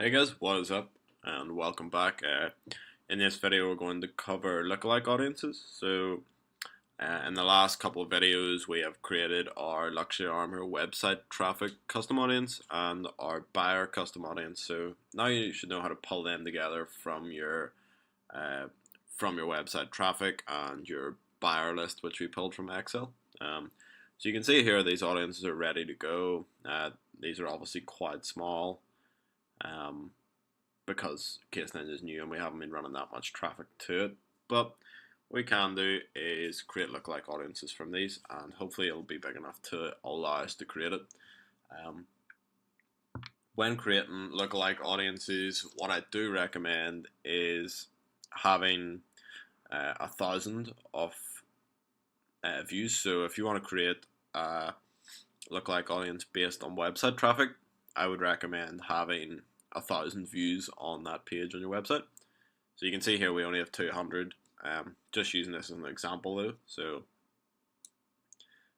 Hey guys, what is up? And welcome back. In this video, we're going to cover lookalike audiences. In the last couple of videos, we have created our Luxury Armor website traffic custom audience and our buyer custom audience. So now you should know how to pull them together from your website traffic and your buyer list, which we pulled from Excel. So you can see here these audiences are ready to go. These are obviously quite small. Because Case Ninja is new and we haven't been running that much traffic to it. But what we can do is create lookalike audiences from these, and hopefully it'll be big enough to allow us to create it. When creating lookalike audiences, what I do recommend is having 1,000 of views. So if you want to create a lookalike audience based on website traffic, I would recommend having 1,000 views on that page on your website. So you can see here we only have 200. Just using this as an example though. So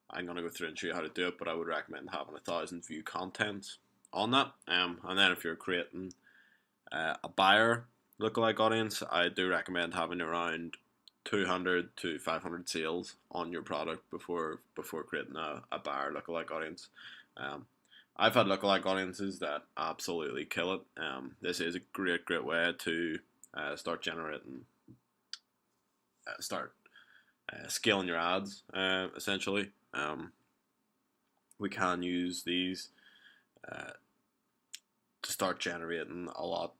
I'm going to go through and show you how to do it, but I would recommend having 1,000 view content on that. And then if you're creating a buyer lookalike audience, I do recommend having around 200 to 500 sales on your product before creating a buyer lookalike audience. I've had lookalike audiences that absolutely kill it. This is a great way to start generating, scaling your ads. Essentially, we can use these to start generating a lot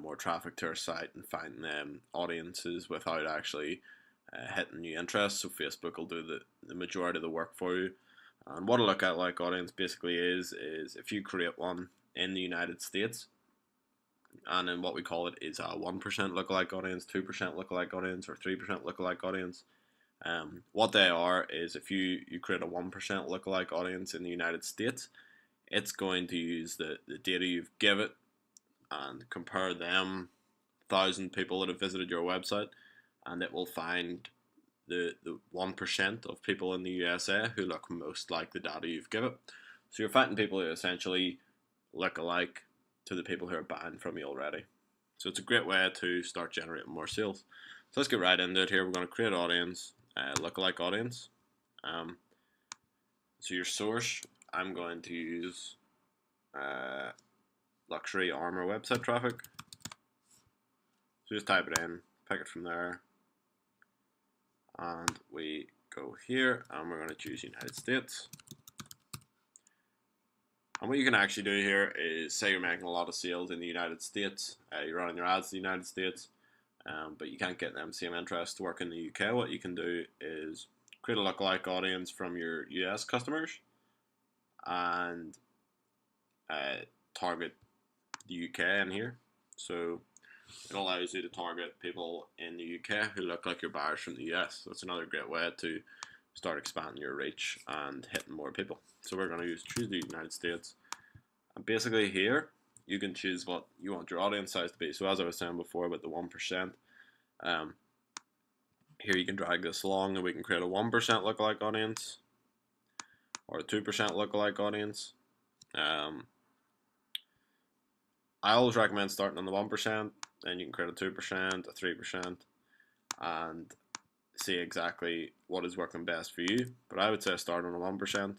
more traffic to our site and finding audiences without actually hitting new interests. So Facebook will do the majority of the work for you. And what a lookalike audience basically is if you create one in the United States, and then what we call it is a 1% lookalike audience, 2% lookalike audience, or 3% lookalike audience. What they are is if you create a 1% lookalike audience in the United States, it's going to use the data you've given it and compare them 1,000 people that have visited your website, and it will find the 1% of people in the USA who look most like the data you've given. So you're finding people who essentially look alike to the people who are buying from you already. So it's a great way to start generating more sales. So let's get right into it here. We're going to create audience, lookalike audience. So your source, I'm going to use Luxury Armor website traffic. So just type it in, pick it from there. And we go here and we're going to choose United States. And what you can actually do here is say you're making a lot of sales in the United States, you're running your ads in the United States, but you can't get them same interest to work in the UK. What you can do is create a lookalike audience from your US customers and target the UK in here. So it allows you to target people in the UK who look like your buyers from the US. So it's another great way to start expanding your reach and hitting more people. So we're going to choose the United States. And basically here, you can choose what you want your audience size to be. So as I was saying before about the 1%, here you can drag this along and we can create a 1% lookalike audience or a 2% lookalike audience. I always recommend starting on the 1%, then you can create a 2%, a 3%, and see exactly what is working best for you. But I would say start on a 1%.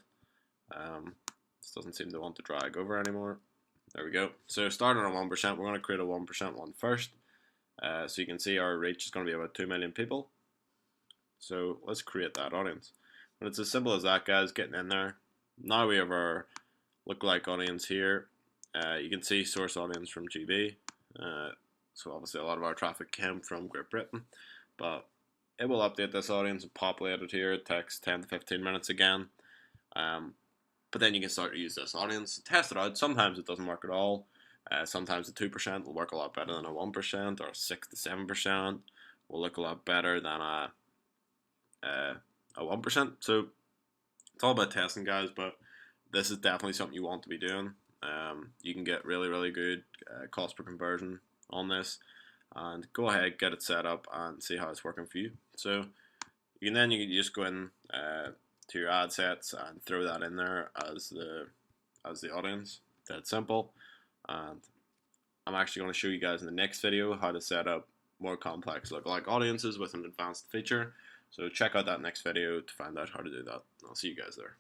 This doesn't seem to want to drag over anymore. There we go. So starting on a 1%, we're going to create a 1% one first. So you can see our reach is going to be about 2 million people. So let's create that audience. But it's as simple as that, guys, getting in there. Now we have our lookalike audience here. You can see source audience from GB. So obviously a lot of our traffic came from Great Britain, but it will update this audience and populate it here. It takes 10 to 15 minutes again. But then you can start to use this audience, test it out. Sometimes it doesn't work at all. Sometimes the 2% will work a lot better than a 1%, or 6 to 7% will look a lot better than a 1%. So it's all about testing, guys, but this is definitely something you want to be doing. You can get really good cost per conversion on this, and go ahead, get it set up and see how it's working for you. So you can just go in to your ad sets and throw that in there as the audience. That's simple. And I'm actually going to show you guys in the next video how to set up more complex lookalike audiences with an advanced feature. So check out that next video to find out how to do that. I'll see you guys there.